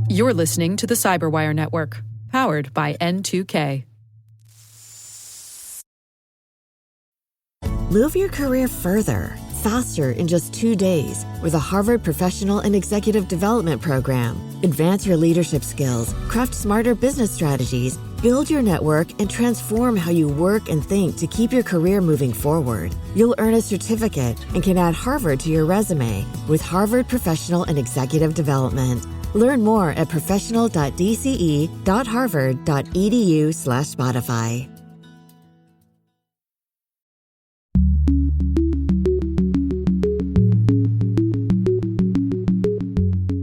You're listening to the Cyberwire Network, powered by N2K. Move your career further, faster in just 2 days with a Harvard Professional and Executive Development Program. Advance your leadership skills, craft smarter business strategies, build your network, and transform how you work and think to keep your career moving forward. You'll earn a certificate and can add Harvard to your resume with Harvard Professional and Executive Development. Learn more at professional.dce.harvard.edu/Spotify.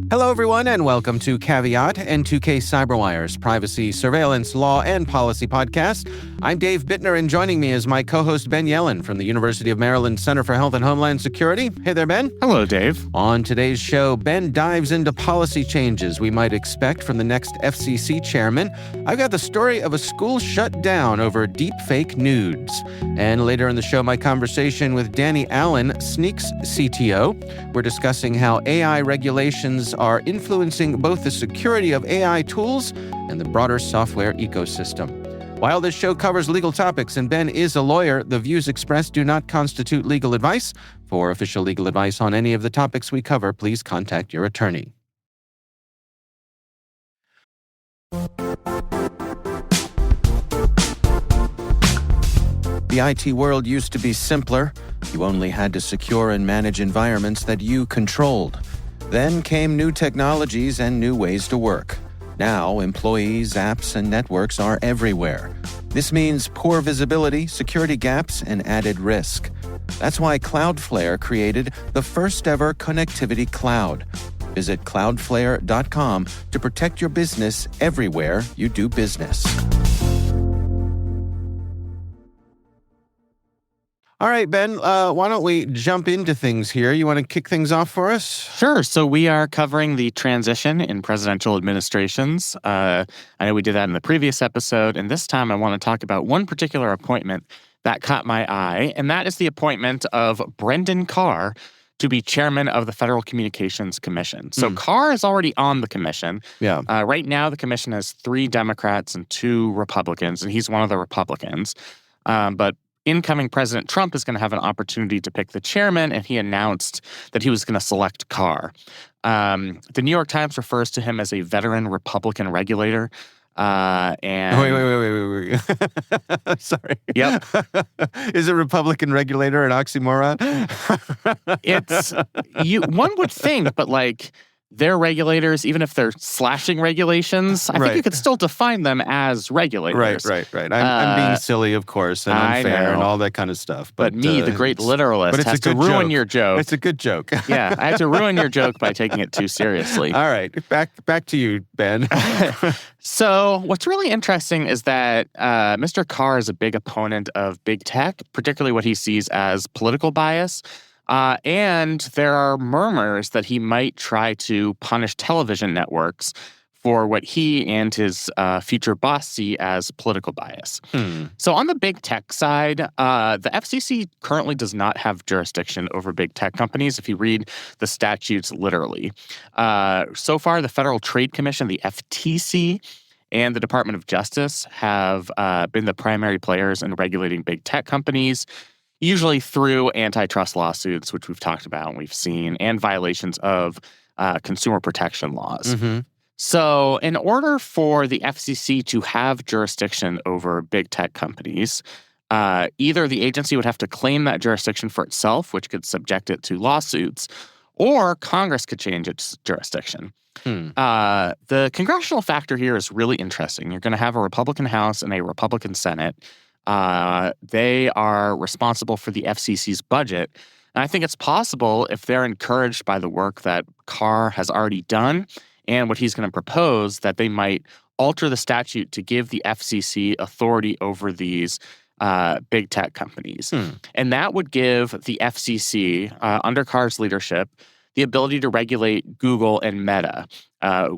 Hello, everyone, and welcome to Caveat, N2K Cyberwire's privacy, surveillance, law, and policy podcast. I'm Dave Bittner, and joining me is my co-host Ben Yellen from the University of Maryland Center for Health and Homeland Security. Hey there, Ben. Hello, Dave. On today's show, Ben dives into policy changes we might expect from the next FCC chairman. I've got the story of a school shut down over deepfake nudes. And later in the show, my conversation with Danny Allen, Sneak's CTO. We're discussing how AI regulations are influencing both the security of AI tools and the broader software ecosystem. While this show covers legal topics and Ben is a lawyer, the views expressed do not constitute legal advice. For official legal advice on any of the topics we cover, please contact your attorney. The IT world used to be simpler. You only had to secure and manage environments that you controlled. Then came new technologies and new ways to work. Now, employees, apps, and networks are everywhere. This means poor visibility, security gaps, and added risk. That's why Cloudflare created the first-ever connectivity cloud. Visit cloudflare.com to protect your business everywhere you do business. All right, Ben, why don't we jump into things here? You want to kick things off for us? Sure. So we are covering the transition in presidential administrations. I know we did that in the previous episode, and this time I want to talk about one particular appointment that caught my eye, and that is the appointment of Brendan Carr to be chairman of the Federal Communications Commission. So Carr is already on the commission. Yeah. Right now, the commission has 3 Democrats and 2 Republicans, and he's one of the Republicans. But incoming President Trump is going to have an opportunity to pick the chairman, and he announced that he was going to select Carr. The New York Times refers to him as a veteran Republican regulator. And Wait. Sorry. Yep. Is a Republican regulator an oxymoron? One would think, but they're regulators, even if they're slashing regulations, I think you could still define them as regulators. Right. I'm being silly, of course, and unfair and all that kind of stuff. But me, the great literalist, has to ruin your joke. It's a good joke. Yeah, I have to ruin your joke by taking it too seriously. All right, back to you, Ben. So what's really interesting is that Mr. Carr is a big opponent of big tech, particularly what he sees as political bias. And there are murmurs that he might try to punish television networks for what he and his future boss see as political bias. So on the big tech side, the FCC currently does not have jurisdiction over big tech companies if you read the statutes literally. So far, the Federal Trade Commission, the FTC, and the Department of Justice have been the primary players in regulating big tech companies, usually through antitrust lawsuits, which we've talked about and we've seen, and violations of consumer protection laws. So in order for the FCC to have jurisdiction over big tech companies, either the agency would have to claim that jurisdiction for itself, which could subject it to lawsuits, or Congress could change its jurisdiction. The congressional factor here is really interesting. You're going to have a Republican House and a Republican Senate. They are responsible for the FCC's budget. And I think it's possible, if they're encouraged by the work that Carr has already done and what he's going to propose, that they might alter the statute to give the FCC authority over these big tech companies. And that would give the FCC, under Carr's leadership, the ability to regulate Google and Meta,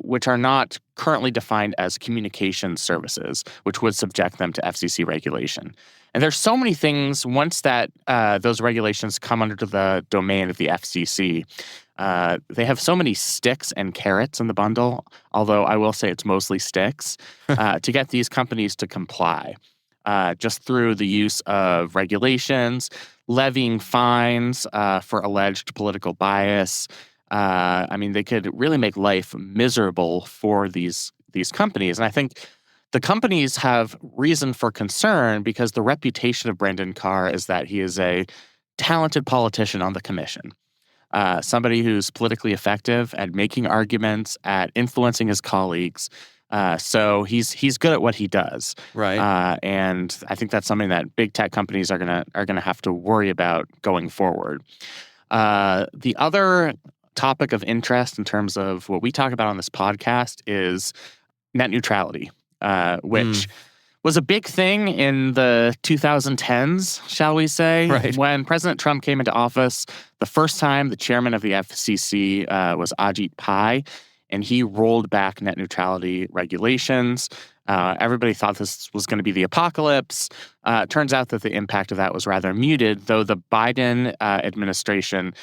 which are not currently defined as communication services, which would subject them to FCC regulation. And there's so many things once that those regulations come under the domain of the FCC. They have so many sticks and carrots in the bundle, although I will say it's mostly sticks, to get these companies to comply. Just through the use of regulations, levying fines for alleged political bias. They could really make life miserable for these companies. And I think the companies have reason for concern because the reputation of Brendan Carr is that he is a talented politician on the commission. Somebody who's politically effective at making arguments, at influencing his colleagues. So he's good at what he does, Right. And I think that's something that big tech companies are gonna have to worry about going forward. The other topic of interest in terms of what we talk about on this podcast is net neutrality, which was a big thing in the 2010s, shall we say? Right. When President Trump came into office, the first time the chairman of the FCC was Ajit Pai, and he rolled back net neutrality regulations. Everybody thought this was going to be the apocalypse. Turns out that the impact of that was rather muted, though the Biden administration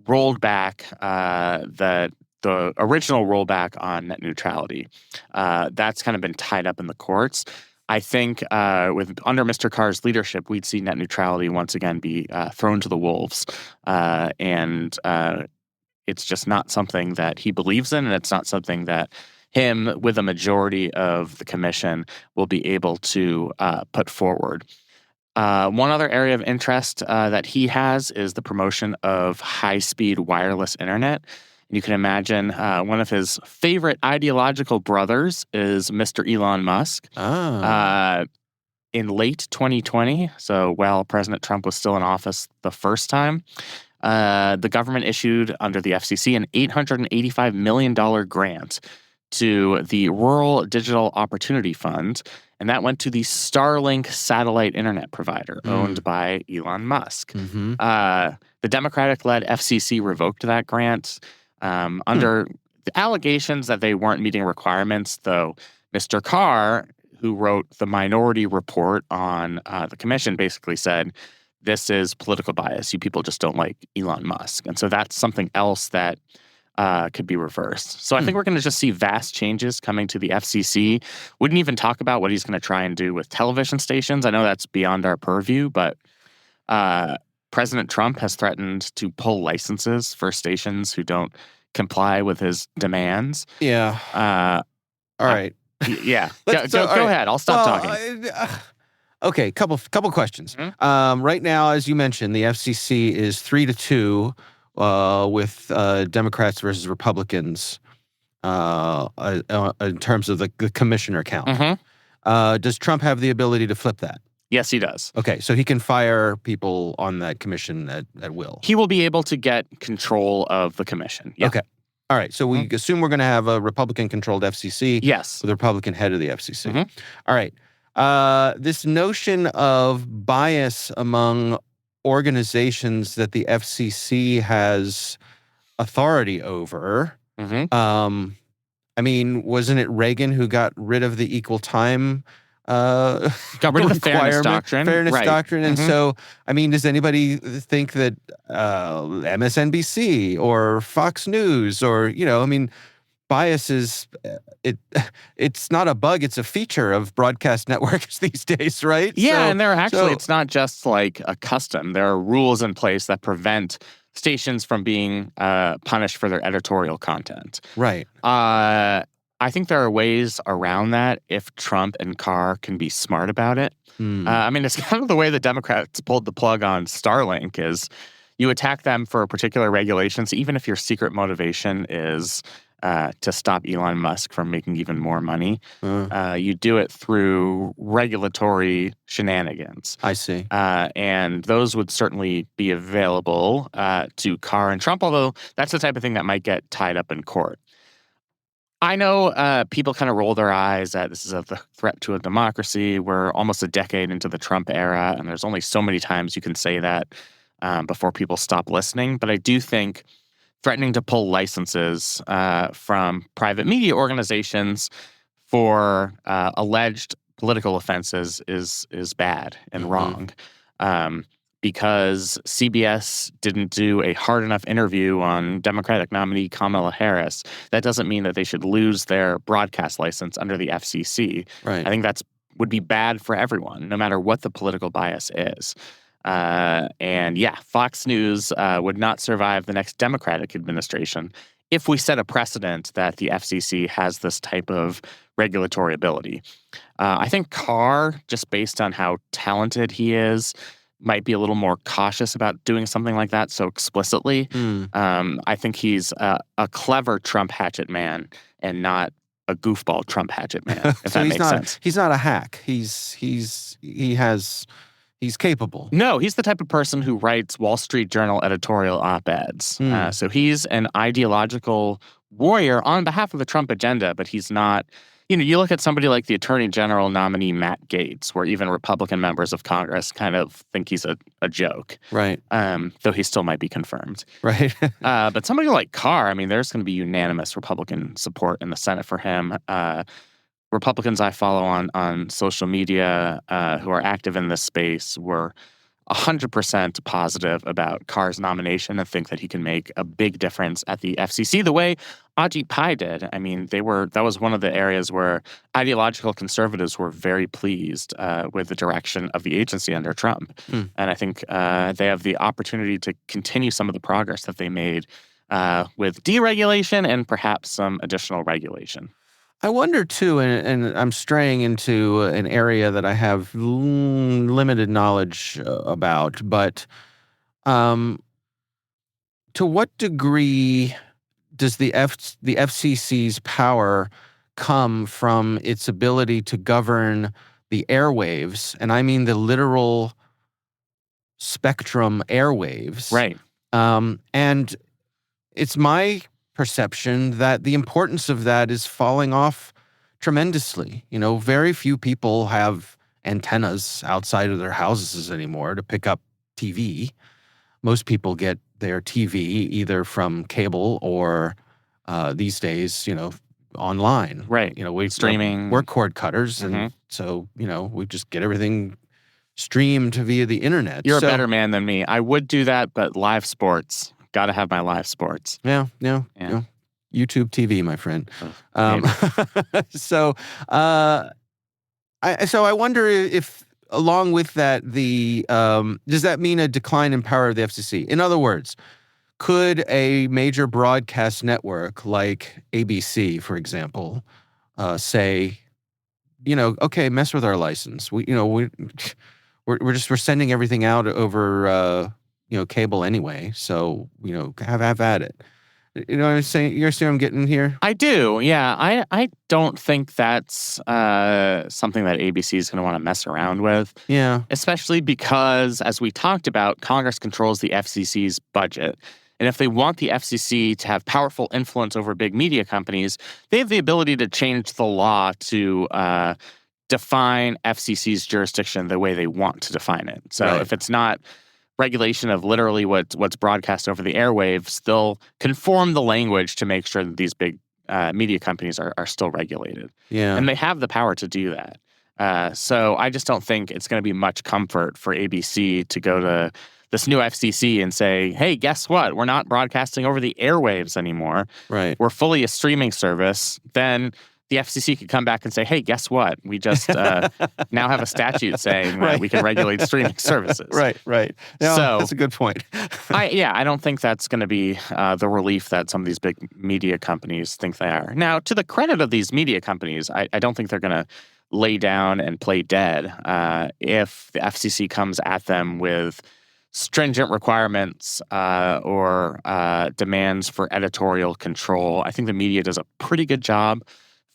rolled back the original rollback on net neutrality. That's kind of been tied up in the courts. I think under Mr. Carr's leadership, we'd see net neutrality once again be thrown to the wolves. And it's just not something that he believes in, and it's not something that him, with a majority of the commission, will be able to put forward. One other area of interest that he has is the promotion of high-speed wireless internet. You can imagine one of his favorite ideological brothers is Mr. Elon Musk. In late 2020, so while President Trump was still in office the first time, the government issued under the FCC an $885 million grant to the Rural Digital Opportunity Fund, and that went to the Starlink satellite internet provider owned by Elon Musk. The Democratic-led FCC revoked that grant under the allegations that they weren't meeting requirements, though Mr. Carr, who wrote the minority report on the commission, basically said, this is political bias. You people just don't like Elon Musk. And so that's something else that could be reversed. So I think we're going to just see vast changes coming to the FCC. Wouldn't even talk about what he's going to try and do with television stations. I know that's beyond our purview, but President Trump has threatened to pull licenses for stations who don't comply with his demands. Yeah. All right. Yeah. Go ahead. I'll stop talking. Okay, couple questions. Right now, as you mentioned, the FCC is 3-2 with Democrats versus Republicans in terms of the commissioner count. Does Trump have the ability to flip that? Yes, he does. Okay, so he can fire people on that commission at will. He will be able to get control of the commission. Yeah. Okay. All right, so we assume we're going to have a Republican-controlled FCC. Yes. With a Republican head of the FCC. All right. This notion of bias among organizations that the FCC has authority over. Wasn't it Reagan who got rid of the equal time? Got rid of the fairness doctrine. Doctrine. And so, does anybody think that MSNBC or Fox News or, bias is, it's not a bug, it's a feature of broadcast networks these days, right? Yeah, and it's not just like a custom. There are rules in place that prevent stations from being punished for their editorial content. Right. I think there are ways around that if Trump and Carr can be smart about it. It's kind of the way the Democrats pulled the plug on Starlink is you attack them for particular regulations, even if your secret motivation is to stop Elon Musk from making even more money. You do it through regulatory shenanigans. I see. And those would certainly be available to Carr and Trump, although that's the type of thing that might get tied up in court. I know people kind of roll their eyes at this is a threat to a democracy. We're almost a decade into the Trump era, and there's only so many times you can say that before people stop listening. But I do think threatening to pull licenses from private media organizations for alleged political offenses is bad and wrong. Because CBS didn't do a hard enough interview on Democratic nominee Kamala Harris, that doesn't mean that they should lose their broadcast license under the FCC. Right. I think would be bad for everyone, no matter what the political bias is. And yeah, Fox News would not survive the next Democratic administration if we set a precedent that the FCC has this type of regulatory ability. I think Carr, just based on how talented he is, might be a little more cautious about doing something like that so explicitly. I think he's a clever Trump hatchet man and not a goofball Trump hatchet man, if So that makes sense. He's not a hack. He's capable. No, he's the type of person who writes Wall Street Journal editorial op-eds. So he's an ideological warrior on behalf of the Trump agenda, but he's not. You look at somebody like the Attorney General nominee Matt Gaetz, where even Republican members of Congress kind of think he's a joke. Right. Though he still might be confirmed. Right. But somebody like Carr, I mean, there's going to be unanimous Republican support in the Senate for him. Republicans I follow on social media who are active in this space were 100% positive about Carr's nomination and think that he can make a big difference at the FCC the way Ajit Pai did. I mean, that was one of the areas where ideological conservatives were very pleased with the direction of the agency under Trump. And I think they have the opportunity to continue some of the progress that they made with deregulation and perhaps some additional regulation. I wonder, too, and I'm straying into an area that I have limited knowledge about, but to what degree does the FCC's power come from its ability to govern the airwaves? And I mean the literal spectrum airwaves. Right. And it's my perception that the importance of that is falling off tremendously. Very few people have antennas outside of their houses anymore to pick up TV. Most people get their TV either from cable or these days, online. Right. We streaming. We're cord cutters, and so we just get everything streamed via the internet. You're a better man than me. I would do that, but live sports. Got to have my live sports. Yeah. YouTube TV, my friend. So I wonder if, along with that, does that mean a decline in power of the FCC? In other words, could a major broadcast network like ABC, for example, say, okay, mess with our license. We're sending everything out over cable anyway, so have at it. You know what I'm saying? You understand what I'm getting here? I do, yeah. I don't think that's something that ABC is going to want to mess around with. Yeah. Especially because, as we talked about, Congress controls the FCC's budget. And if they want the FCC to have powerful influence over big media companies, they have the ability to change the law to define FCC's jurisdiction the way they want to define it. So if it's not regulation of literally what's broadcast over the airwaves, they'll conform the language to make sure that these big media companies are still regulated. Yeah. And they have the power to do that. So I just don't think it's going to be much comfort for ABC to go to this new FCC and say, hey, guess what? We're not broadcasting over the airwaves anymore. Right. We're fully a streaming service. Then the FCC could come back and say, hey, guess what? We just now have a statute saying that we can regulate streaming services. Right. No, so that's a good point. I don't think that's going to be the relief that some of these big media companies think they are. Now, to the credit of these media companies, I don't think they're going to lay down and play dead if the FCC comes at them with stringent requirements or demands for editorial control. I think the media does a pretty good job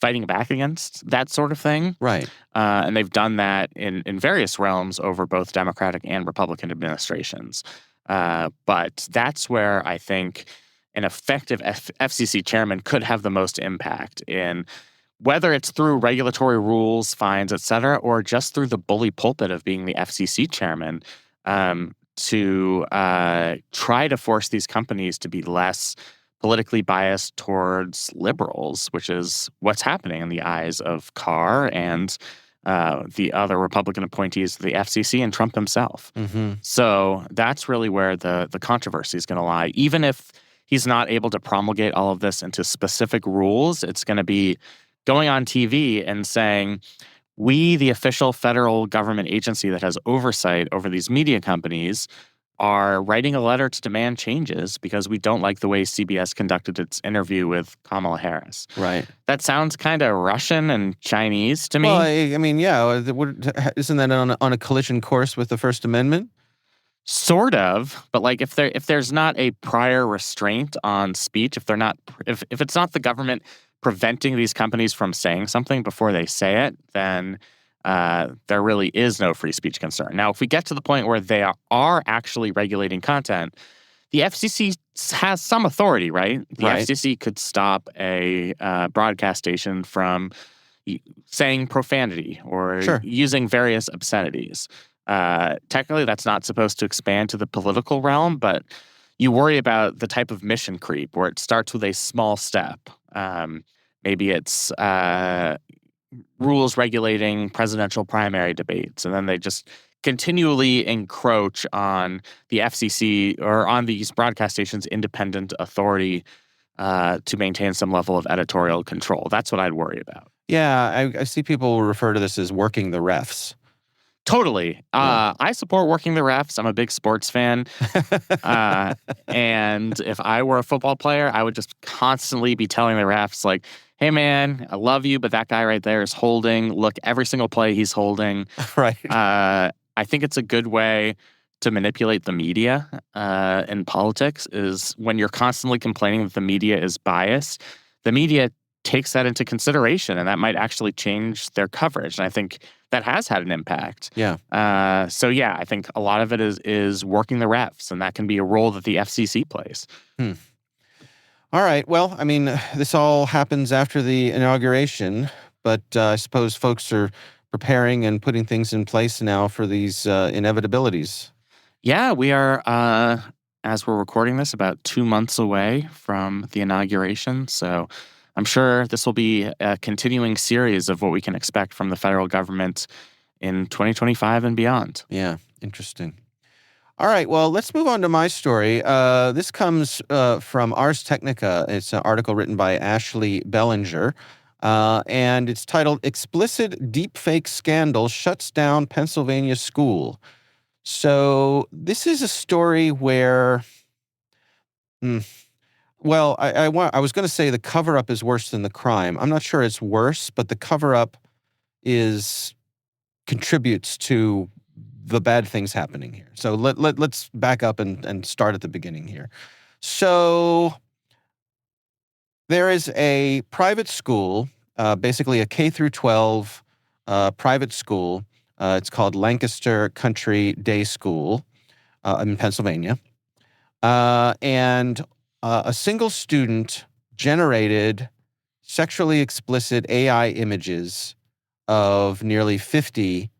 fighting back against that sort of thing. Right. And they've done that in various realms over both Democratic and Republican administrations. But that's where I think an effective FCC chairman could have the most impact in whether it's through regulatory rules, fines, et cetera, or just through the bully pulpit of being the FCC chairman to try to force these companies to be less politically biased towards liberals, which is what's happening in the eyes of Carr and the other Republican appointees of the FCC and Trump himself. Mm-hmm. So that's really where the controversy is going to lie. Even if he's not able to promulgate all of this into specific rules, it's going to be going on TV and saying, we, the official federal government agency that has oversight over these media companies, are writing a letter to demand changes because we don't like the way CBS conducted its interview with Kamala Harris. Right. That sounds kind of Russian and Chinese to me. Well, I mean, yeah, isn't that on a collision course with the First Amendment? Sort of, but like if there's not a prior restraint on speech, if it's not the government preventing these companies from saying something before they say it, then there really is no free speech concern. Now, if we get to the point where they are actually regulating content, the FCC has some authority, right? The FCC could stop a broadcast station from saying profanity or using various obscenities. Technically, that's not supposed to expand to the political realm, but you worry about the type of mission creep where it starts with a small step. Maybe it's rules regulating presidential primary debates, and then they just continually encroach on the FCC or on these broadcast stations' independent authority to maintain some level of editorial control. That's what I'd worry about. Yeah, I see people refer to this as working the refs. Totally. I support working the refs. I'm a big sports fan. And if I were a football player, I would just constantly be telling the refs, like, hey, man, I love you, but that guy right there is holding. Look, every single play he's holding. Right. I think it's a good way to manipulate the media in politics is when you're constantly complaining that the media is biased, the media takes that into consideration, and that might actually change their coverage. And I think that has had an impact. Yeah. So yeah, I think a lot of it is working the refs, and that can be a role that the FCC plays. All right. Well, I mean, this all happens after the inauguration, but I suppose folks are preparing and putting things in place now for these inevitabilities. Yeah, we are, as we're recording this, about 2 months away from the inauguration. So I'm sure this will be a continuing series of what we can expect from the federal government in 2025 and beyond. Yeah, interesting. All right, well, let's move on to my story. This comes from Ars Technica. It's an article written by Ashley Bellinger, and it's titled Explicit Deepfake Scandal Shuts Down Pennsylvania School. So this is a story where... Well, I was going to say the cover-up is worse than the crime. I'm not sure it's worse, but the cover-up contributes to the bad things happening here. So let's back up and start at the beginning here. So there is a private school, basically a K through 12 private school. It's called Lancaster Country Day School in Pennsylvania, and a single student generated sexually explicit AI images of nearly 50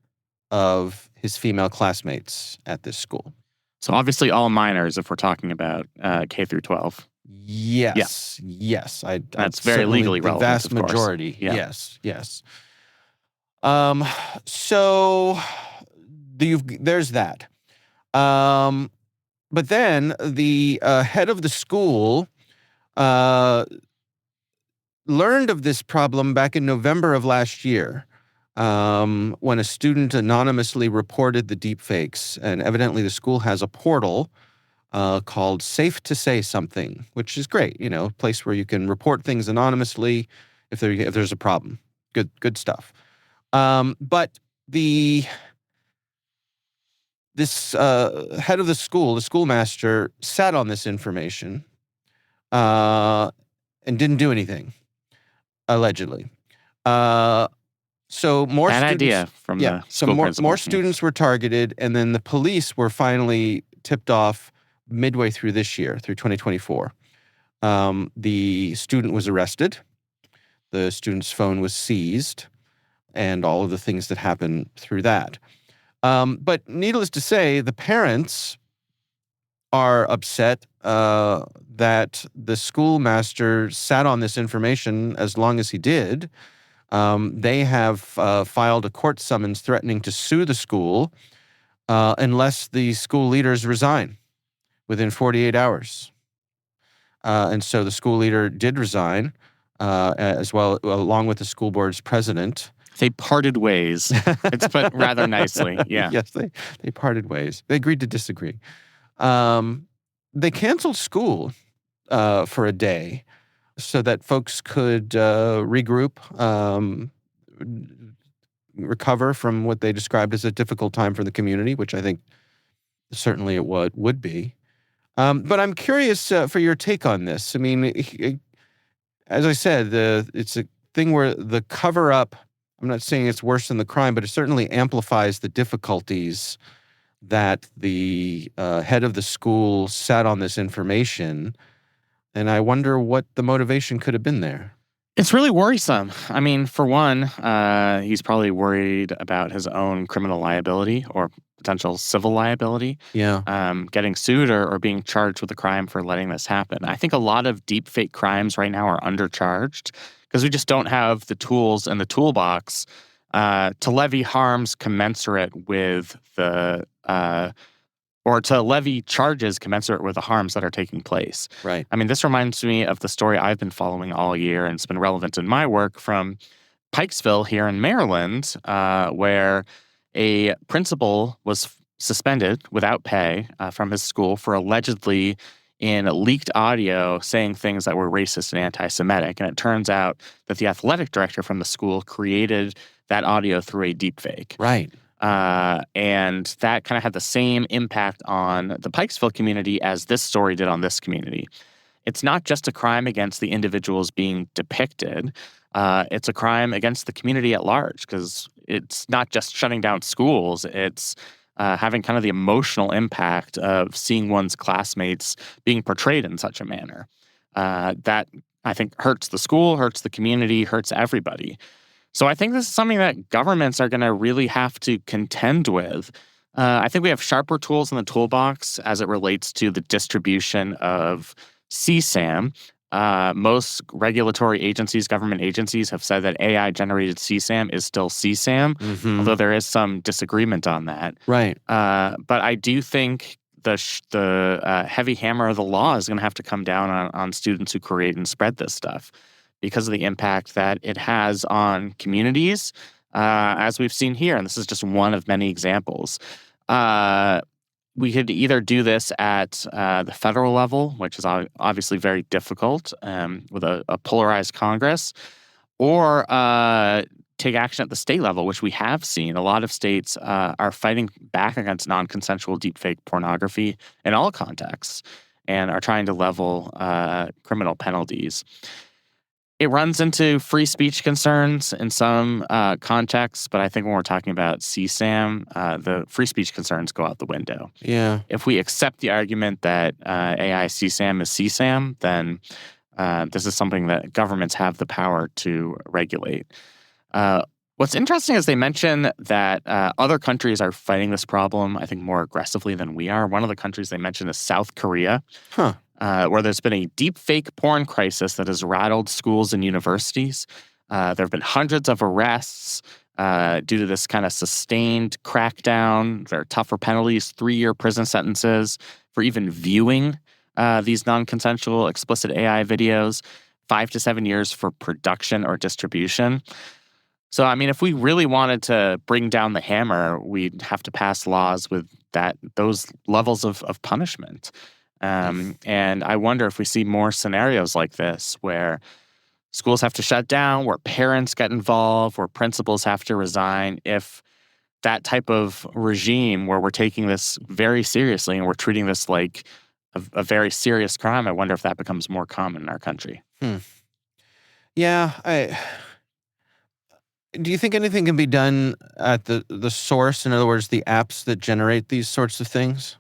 of his female classmates at this school. So obviously all minors if we're talking about K through 12. Yes. Yeah. Yes. That's very legally relevant, the vast of course. majority. Yeah. Yes. So there's that. But then the head of the school learned of this problem back in November of last year when a student anonymously reported the deepfakes. And evidently the school has a portal called Safe to Say Something, which is great. You know, a place where you can report things anonymously if there's a problem. Good stuff. But this head of the schoolmaster, sat on this information and didn't do anything, allegedly. So more Bad students, idea from the school principal. More students were targeted, and then the police were finally tipped off midway through this year, through 2024. The student was arrested. The student's phone was seized, and all of the things that happened through that. But needless to say, the parents are upset that the schoolmaster sat on this information as long as he did. They have filed a court summons threatening to sue the school unless the school leaders resign within 48 hours. And so the school leader did resign, as well, along with the school board's president. They parted ways. It's put rather nicely. Yeah. Yes, they parted ways. They agreed to disagree. They canceled school for a day so that folks could regroup, recover from what they described as a difficult time for the community, which I think certainly it would be. But I'm curious for your take on this. I mean, as I said, it's a thing where the cover-up, I'm not saying it's worse than the crime, but it certainly amplifies the difficulties that the head of the school sat on this information. And I wonder what the motivation could have been there. It's really worrisome. I mean, for one, he's probably worried about his own criminal liability or potential civil liability. Yeah. Getting sued or being charged with a crime for letting this happen. I think a lot of deepfake crimes right now are undercharged because we just don't have the tools in the toolbox to levy harms commensurate with the or to levy charges commensurate with the harms that are taking place. Right. I mean, this reminds me of the story I've been following all year, and it's been relevant in my work from Pikesville here in Maryland, where a principal was suspended without pay from his school for allegedly in leaked audio saying things that were racist and anti-Semitic. And it turns out that the athletic director from the school created that audio through a deepfake. Right. And that kind of had the same impact on the Pikesville community as this story did on this community. It's not just a crime against the individuals being depicted. It's a crime against the community at large because it's not just shutting down schools. It's having kind of the emotional impact of seeing one's classmates being portrayed in such a manner. That, I think, hurts the school, hurts the community, hurts everybody. So I think this is something that governments are going to really have to contend with. I think we have sharper tools in the toolbox as it relates to the distribution of CSAM. Most regulatory agencies, government agencies, have said that AI-generated CSAM is still CSAM, although there is some disagreement on that. Right. But I do think the heavy hammer of the law is going to have to come down on students who create and spread this stuff, because of the impact that it has on communities, as we've seen here. And this is just one of many examples. We could either do this at the federal level, which is obviously very difficult with a polarized Congress, or take action at the state level, which we have seen. A lot of states are fighting back against non-consensual deepfake pornography in all contexts and are trying to level criminal penalties. It runs into free speech concerns in some contexts, but I think when we're talking about CSAM, the free speech concerns go out the window. Yeah. If we accept the argument that AI CSAM is CSAM, then this is something that governments have the power to regulate. What's interesting is they mention that other countries are fighting this problem, I think, more aggressively than we are. One of the countries they mentioned is South Korea. Huh. Where there's been a deep fake porn crisis that has rattled schools and universities. There have been hundreds of arrests due to this kind of sustained crackdown. There are tougher penalties, 3-year prison sentences for even viewing these non-consensual explicit AI videos, 5 to 7 years for production or distribution. So, I mean, if we really wanted to bring down the hammer, we'd have to pass laws with those levels of punishment. And I wonder if we see more scenarios like this where schools have to shut down, where parents get involved, where principals have to resign. If that type of regime where we're taking this very seriously and we're treating this like a very serious crime, I wonder if that becomes more common in our country. Yeah. Do you think anything can be done at the source? In other words, the apps that generate these sorts of things?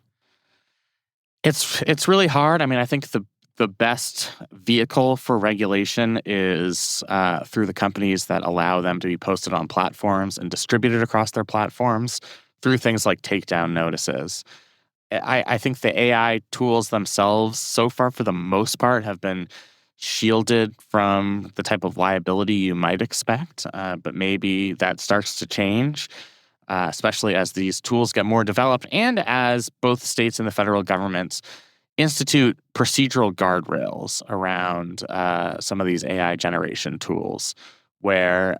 It's really hard. I mean, I think the best vehicle for regulation is through the companies that allow them to be posted on platforms and distributed across their platforms through things like takedown notices. I think the AI tools themselves, so far for the most part, have been shielded from the type of liability you might expect. But maybe that starts to change, especially as these tools get more developed and as both states and the federal governments institute procedural guardrails around some of these AI generation tools, where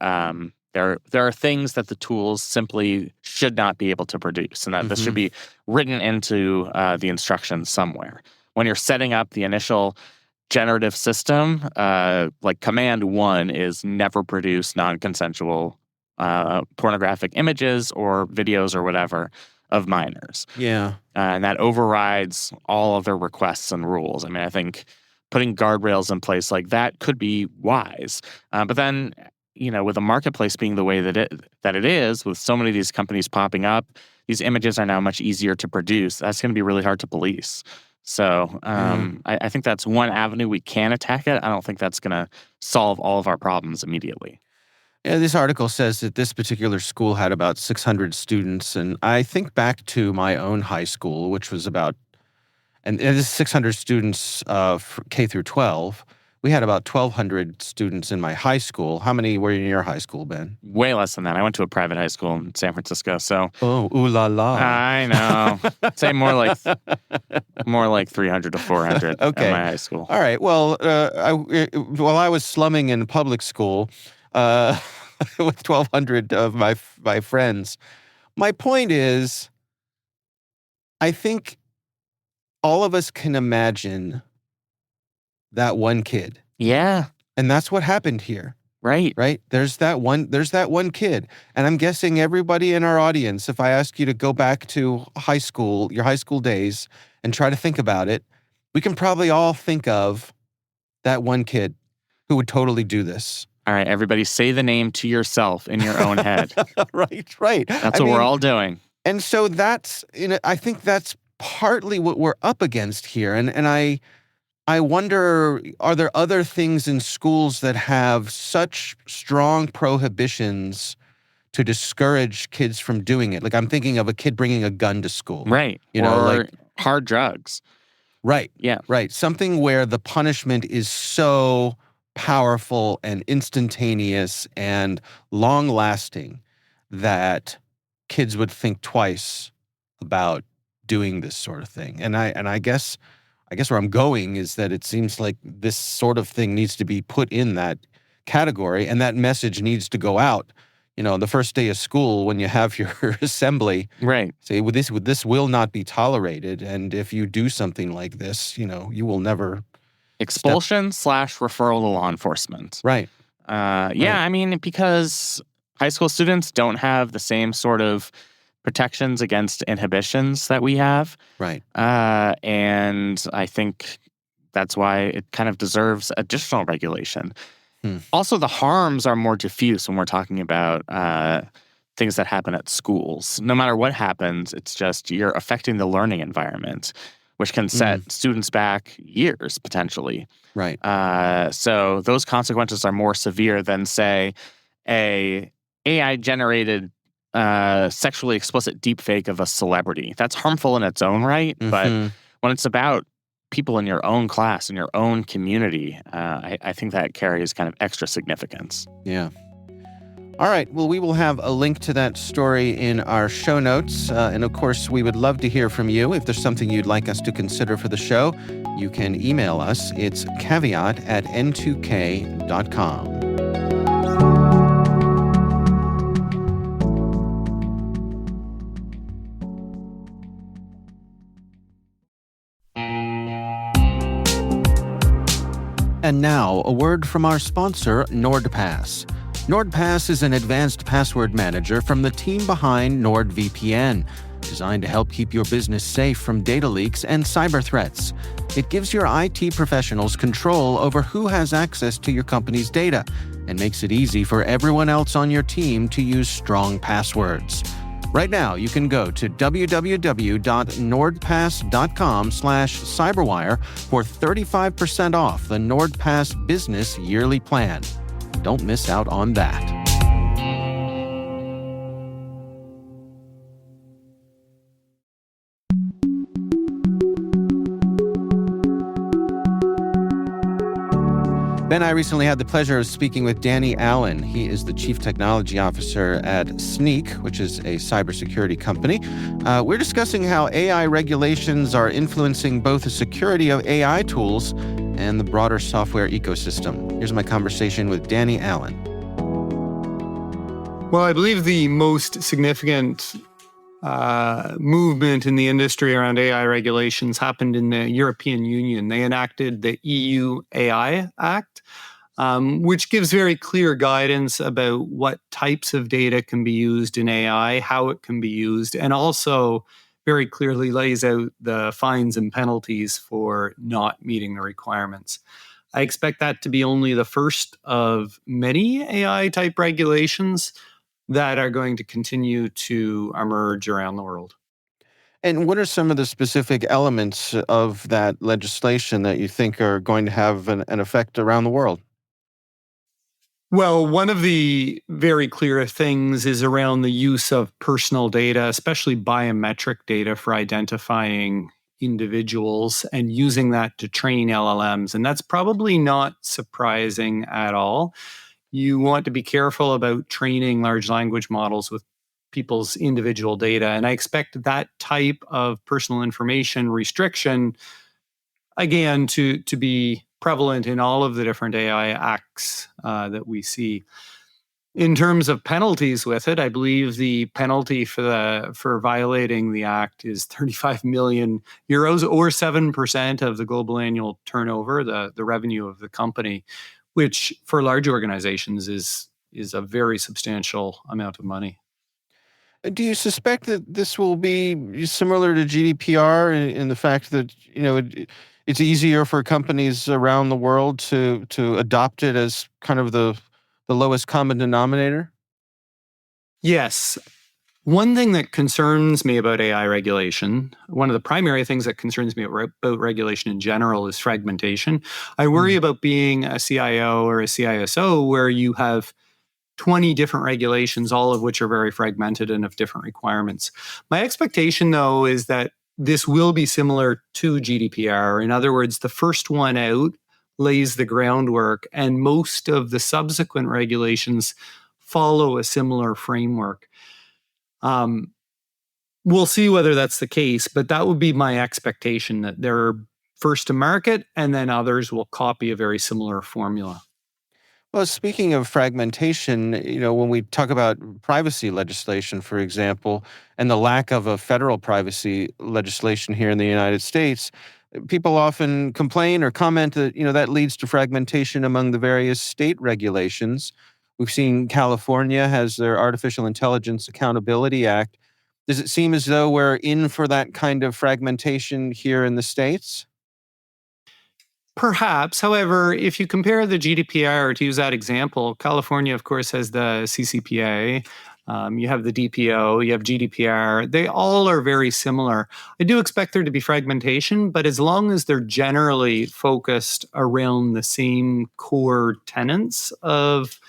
there are things that the tools simply should not be able to produce, and that this should be written into the instructions somewhere. When you're setting up the initial generative system, like command 1 is never produce non-consensual pornographic images or videos or whatever of minors. Yeah. And that overrides all of their requests and rules. I mean, I think putting guardrails in place like that could be wise. But then, with the marketplace being the way that it is, with so many of these companies popping up, these images are now much easier to produce. That's going to be really hard to police. So I think that's one avenue we can attack it. I don't think that's going to solve all of our problems immediately. Yeah, this article says that this particular school had about 600 students, and I think back to my own high school, which was about, and this is 600 students K through 12. We had about 1,200 students in my high school. How many were in your high school, Ben? Way less than that. I went to a private high school in San Francisco, so. Oh, ooh la la. I know. Say more like 300 to 400 at my high school. All right. Well, while I was slumming in public school with 1,200 of my friends, my point is, I think all of us can imagine that one kid. Yeah. And that's what happened here. Right. Right? There's that one kid. And I'm guessing everybody in our audience, if I ask you to go back to high school, your high school days, and try to think about it, we can probably all think of that one kid who would totally do this. All right, everybody say the name to yourself in your own head. Right. That's what we're all doing. And so that's, I think that's partly what we're up against here. And I wonder, are there other things in schools that have such strong prohibitions to discourage kids from doing it? Like, I'm thinking of a kid bringing a gun to school. Right. Or like hard drugs. Right. Yeah. Right. Something where the punishment is so powerful and instantaneous and long-lasting that kids would think twice about doing this sort of thing. And I guess where I'm going is that it seems like this sort of thing needs to be put in that category, and that message needs to go out. The first day of school when you have your assembly, right? Say, this will not be tolerated, and if you do something like this, you will never expulsion / referral to law enforcement. Right. Yeah. Right. I mean, because high school students don't have the same sort of protections against inhibitions that we have. Right. And I think that's why it kind of deserves additional regulation. Also, the harms are more diffuse when we're talking about things that happen at schools. No matter what happens, it's just you're affecting the learning environment, which can set students back years potentially. Right. So those consequences are more severe than, say, a AI-generated sexually explicit deepfake of a celebrity. That's harmful in its own right, but when it's about people in your own class, in your own community, I think that carries kind of extra significance. Yeah. All right. Well, we will have a link to that story in our show notes. And of course, we would love to hear from you. If there's something you'd like us to consider for the show, you can email us. It's caveat@n2k.com. And now, a word from our sponsor, NordPass. NordPass is an advanced password manager from the team behind NordVPN, designed to help keep your business safe from data leaks and cyber threats. It gives your IT professionals control over who has access to your company's data and makes it easy for everyone else on your team to use strong passwords. Right now, you can go to www.nordpass.com/cyberwire for 35% off the NordPass Business Yearly Plan. Don't miss out on that. Ben, I recently had the pleasure of speaking with Danny Allen. He is the Chief Technology Officer at Sneak, which is a cybersecurity company. We're discussing how AI regulations are influencing both the security of AI tools and the broader software ecosystem. Here's my conversation with Danny Allen. Well, I believe the most significant movement in the industry around AI regulations happened in the European Union. They enacted the EU AI Act, which gives very clear guidance about what types of data can be used in AI, how it can be used, and also very clearly lays out the fines and penalties for not meeting the requirements. I expect that to be only the first of many AI type regulations that are going to continue to emerge around the world. And what are some of the specific elements of that legislation that you think are going to have an effect around the world? Well, one of the very clear things is around the use of personal data, especially biometric data for identifying individuals and using that to train LLMs. And that's probably not surprising at all. You want to be careful about training large language models with people's individual data. And I expect that type of personal information restriction, again, to be prevalent in all of the different AI acts that we see. In terms of penalties with it, I believe the penalty for violating the act is 35 million euros, or 7% of the global annual turnover, the revenue of the company, which for large organizations is a very substantial amount of money. Do you suspect that this will be similar to GDPR in the fact that, it's easier for companies around the world to adopt it as kind of the lowest common denominator? Yes. One thing that concerns me about AI regulation, one of the primary things that concerns me about regulation in general, is fragmentation. I worry about being a CIO or a CISO where you have 20 different regulations, all of which are very fragmented and of different requirements. My expectation, though, is that this will be similar to GDPR. In other words, the first one out lays the groundwork, and most of the subsequent regulations follow a similar framework. We'll see whether that's the case, but that would be my expectation, that they're first to market and then others will copy a very similar formula. Well, speaking of fragmentation, when we talk about privacy legislation, for example, and the lack of a federal privacy legislation here in the United States, people often complain or comment that, that leads to fragmentation among the various state regulations. We've seen California has their Artificial Intelligence Accountability Act. Does it seem as though we're in for that kind of fragmentation here in the States? Perhaps. However, if you compare the GDPR, to use that example, California, of course, has the CCPA. You have the DPO, you have GDPR. They all are very similar. I do expect there to be fragmentation, but as long as they're generally focused around the same core tenets of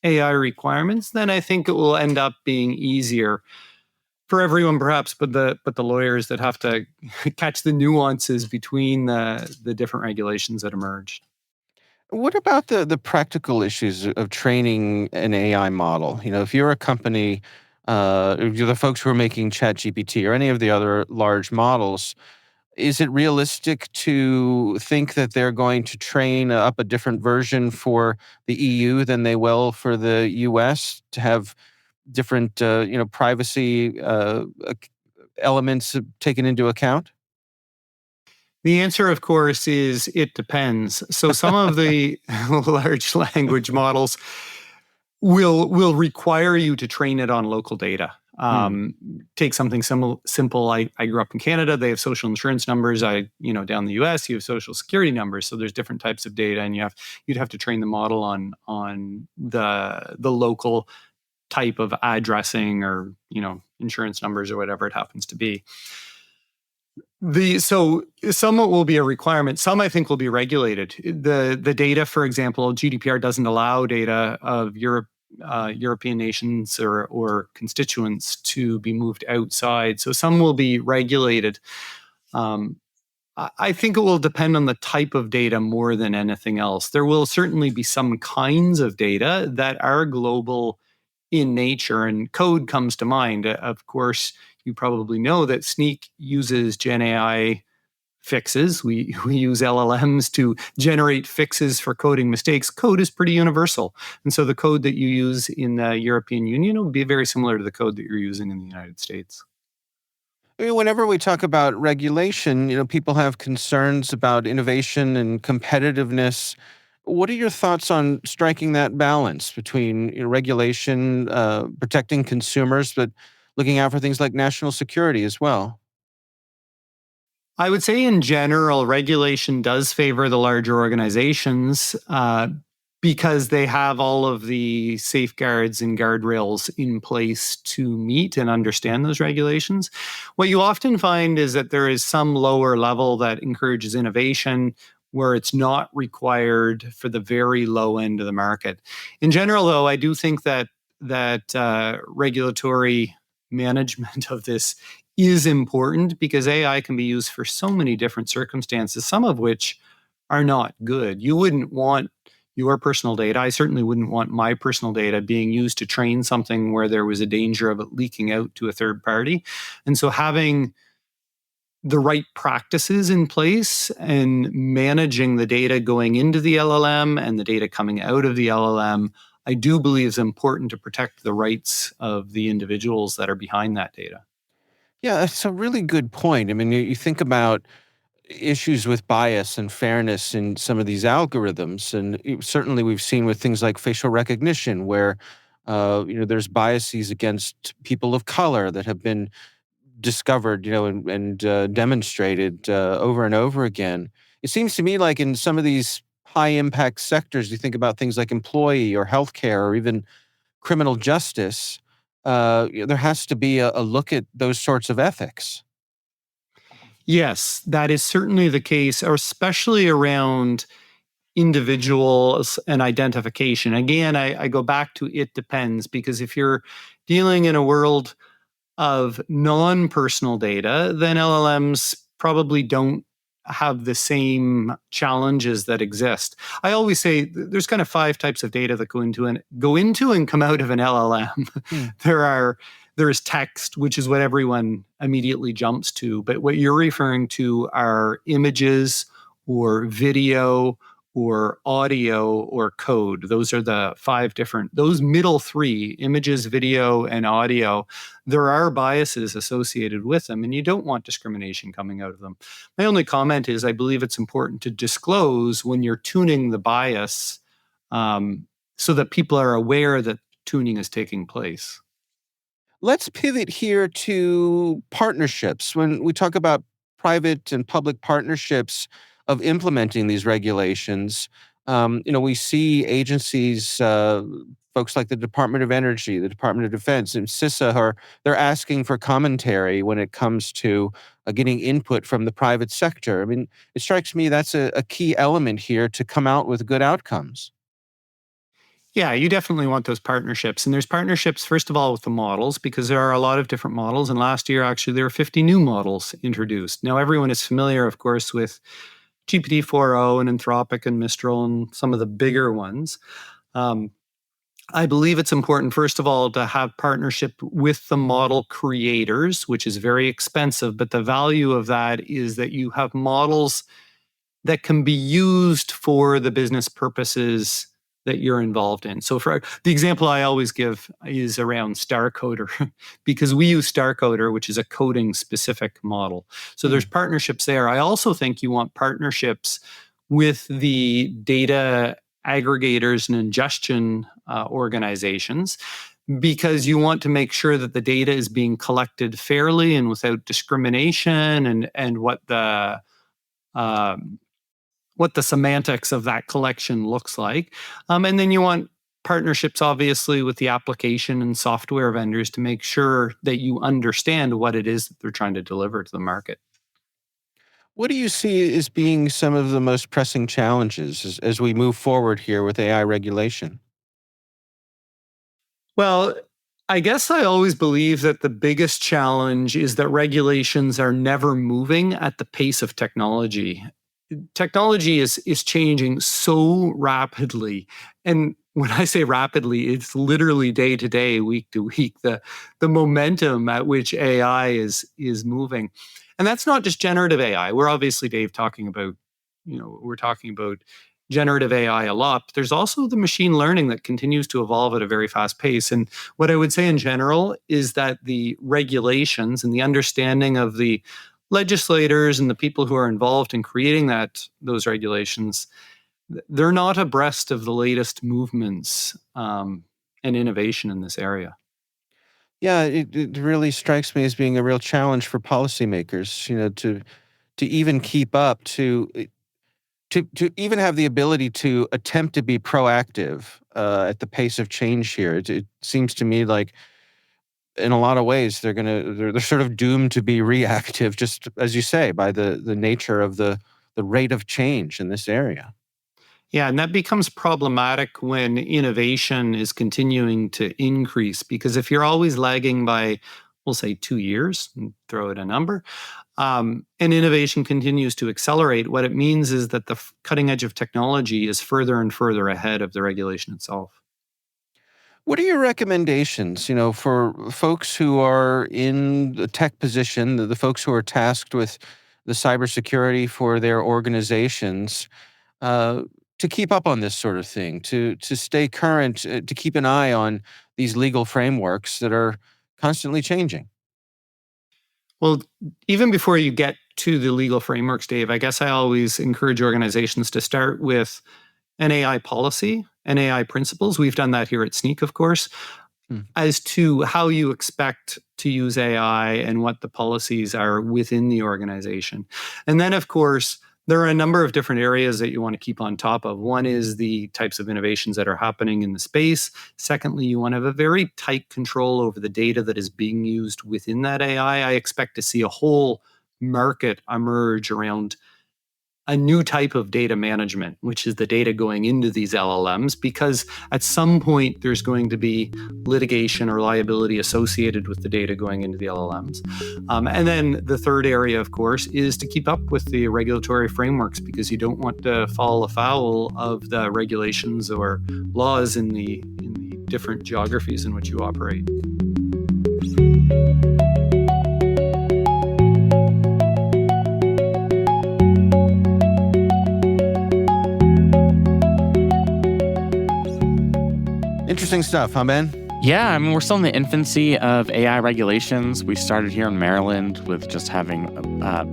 AI requirements, then I think it will end up being easier for everyone, perhaps, but the lawyers that have to catch the nuances between the different regulations that emerge. What about the practical issues of training an AI model? If you're a company, if you're the folks who are making ChatGPT or any of the other large models, is it realistic to think that they're going to train up a different version for the EU than they will for the US to have different, privacy elements taken into account? The answer, of course, is it depends. So some of the large language models will require you to train it on local data. Take something simple. I grew up in Canada. They have social insurance numbers. Down in the US, you have social security numbers. So there's different types of data, and you'd have to train the model on the local type of addressing, or insurance numbers, or whatever it happens to be. So some will be a requirement. Some, I think, will be regulated. The data, for example, GDPR doesn't allow data of European nations or constituents to be moved outside. So some will be regulated. I think it will depend on the type of data more than anything else. There will certainly be some kinds of data that are global in nature, and code comes to mind. Of course, you probably know that Sneak uses Gen AI fixes. We use LLMs to generate fixes for coding mistakes. Code is pretty universal. And so the code that you use in the European Union will be very similar to the code that you're using in the United States. I mean, whenever we talk about regulation, people have concerns about innovation and competitiveness. What are your thoughts on striking that balance between regulation, protecting consumers, but looking out for things like national security as well? I would say in general, regulation does favor the larger organizations because they have all of the safeguards and guardrails in place to meet and understand those regulations. What you often find is that there is some lower level that encourages innovation where it's not required for the very low end of the market. In general, though, I do think that regulatory management of this is important because AI can be used for so many different circumstances, some of which are not good. You wouldn't want your personal data. I certainly wouldn't want my personal data being used to train something where there was a danger of it leaking out to a third party. And so having the right practices in place and managing the data going into the LLM and the data coming out of the LLM, I do believe is important to protect the rights of the individuals that are behind that data. Yeah, that's a really good point. I mean, you think about issues with bias and fairness in some of these algorithms, and certainly we've seen with things like facial recognition, where there's biases against people of color that have been discovered, and demonstrated over and over again. It seems to me like in some of these high impact sectors, you think about things like employee or healthcare or even criminal justice. There has to be a look at those sorts of ethics. Yes, that is certainly the case, or especially around individuals and identification. Again, I go back to it depends, because if you're dealing in a world of non-personal data, then LLMs probably don't have the same challenges that exist. I always say there's kind of five types of data that go into and come out of an LLM. Hmm. There is text, which is what everyone immediately jumps to, but what you're referring to are images or video or audio or code. Those are the five different, those middle three, images, video, and audio. There are biases associated with them, and you don't want discrimination coming out of them. My only comment is I believe it's important to disclose when you're tuning the bias, so that people are aware that tuning is taking place. Let's pivot here to partnerships. When we talk about private and public partnerships of implementing these regulations, we see agencies, folks like the Department of Energy, the Department of Defense, and CISA, they're asking for commentary when it comes to getting input from the private sector. I mean, it strikes me that's a key element here to come out with good outcomes. Yeah, you definitely want those partnerships. And there's partnerships, first of all, with the models, because there are a lot of different models. And last year, actually, there were 50 new models introduced. Now, everyone is familiar, of course, with GPT 4.0 and Anthropic and Mistral and some of the bigger ones. Um, I believe it's important, first of all, to have partnership with the model creators, which is very expensive. But the value of that is that you have models that can be used for the business purposes that you're involved in. So for the example I always give is around StarCoder, because we use StarCoder, which is a coding specific model. So there's partnerships there. I also think you want partnerships with the data aggregators and ingestion organizations, because you want to make sure that the data is being collected fairly and without discrimination, and what the semantics of that collection looks like. And then you want partnerships, obviously, with the application and software vendors to make sure that you understand what it is that they're trying to deliver to the market. What do you see as being some of the most pressing challenges as we move forward here with AI regulation? Well, I guess I always believe that the biggest challenge is that regulations are never moving at the pace of technology. Technology is changing so rapidly. And when I say rapidly, it's literally day to day, week to week, the momentum at which AI is moving. And that's not just generative AI. We're obviously, Dave, talking about, we're talking about generative AI a lot, but there's also the machine learning that continues to evolve at a very fast pace. And what I would say in general is that the regulations and the understanding of the legislators and the people who are involved in creating those regulations, they're not abreast of the latest movements and innovation in this area. Yeah, it really strikes me as being a real challenge for policymakers, to even keep up, to even have the ability to attempt to be proactive at the pace of change here. It seems to me like, in a lot of ways, they're sort of doomed to be reactive, just as you say, by the nature of the rate of change in this area. Yeah, and that becomes problematic when innovation is continuing to increase, because if you're always lagging by, we'll say 2 years, and throw it a number, and innovation continues to accelerate, what it means is that the cutting edge of technology is further and further ahead of the regulation itself. What are your recommendations, for folks who are in the tech position, the folks who are tasked with the cybersecurity for their organizations, to keep up on this sort of thing, to stay current, to keep an eye on these legal frameworks that are constantly changing? Well, even before you get to the legal frameworks, Dave, I guess I always encourage organizations to start with an AI policy and AI principles. We've done that here at Sneak, of course, as to how you expect to use AI and what the policies are within the organization. And then, of course, there are a number of different areas that you want to keep on top of. One is the types of innovations that are happening in the space. Secondly, you want to have a very tight control over the data that is being used within that AI. I expect to see a whole market emerge around a new type of data management, which is the data going into these LLMs, because at some point there's going to be litigation or liability associated with the data going into the LLMs. And then the third area, of course, is to keep up with the regulatory frameworks, because you don't want to fall afoul of the regulations or laws in the different geographies in which you operate. Interesting stuff, huh, Ben? Yeah, I mean, we're still in the infancy of AI regulations. We started here in Maryland with just having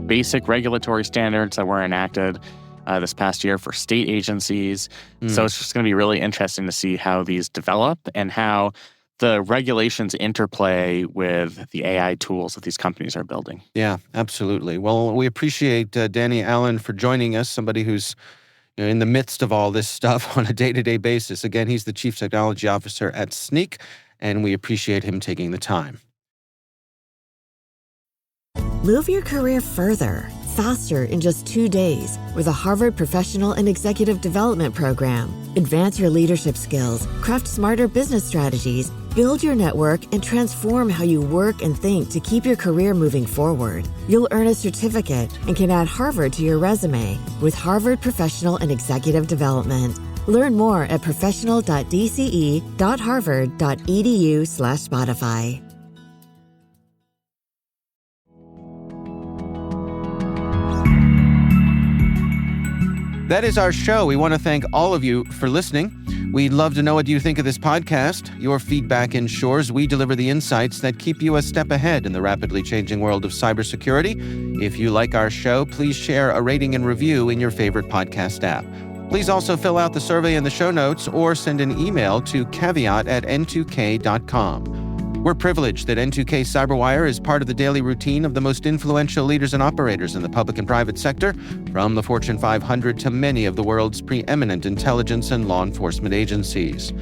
basic regulatory standards that were enacted this past year for state agencies. So it's just going to be really interesting to see how these develop and how the regulations interplay with the AI tools that these companies are building. Yeah, absolutely. Well, we appreciate Danny Allen for joining us, somebody who's in the midst of all this stuff on a day-to-day basis. Again, he's the Chief Technology Officer at Sneak, and we appreciate him taking the time. Move your career further, faster in just 2 days with a Harvard Professional and Executive Development Program. Advance your leadership skills, craft smarter business strategies, build your network, and transform how you work and think to keep your career moving forward. You'll earn a certificate and can add Harvard to your resume with Harvard Professional and Executive Development. Learn more at professional.dce.harvard.edu/Spotify. That is our show. We want to thank all of you for listening. We'd love to know what you think of this podcast. Your feedback ensures we deliver the insights that keep you a step ahead in the rapidly changing world of cybersecurity. If you like our show, please share a rating and review in your favorite podcast app. Please also fill out the survey in the show notes or send an email to caveat@n2k.com. We're privileged that N2K Cyberwire is part of the daily routine of the most influential leaders and operators in the public and private sector, from the Fortune 500 to many of the world's preeminent intelligence and law enforcement agencies.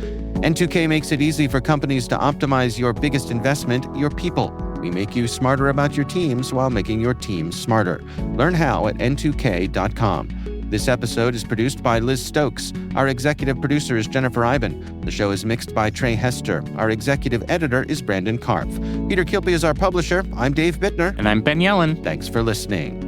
N2K makes it easy for companies to optimize your biggest investment, your people. We make you smarter about your teams while making your teams smarter. Learn how at n2k.com. This episode is produced by Liz Stokes. Our executive producer is Jennifer Iben. The show is mixed by Trey Hester. Our executive editor is Brandon Karpf. Peter Kilpe is our publisher. I'm Dave Bittner. And I'm Ben Yellen. Thanks for listening.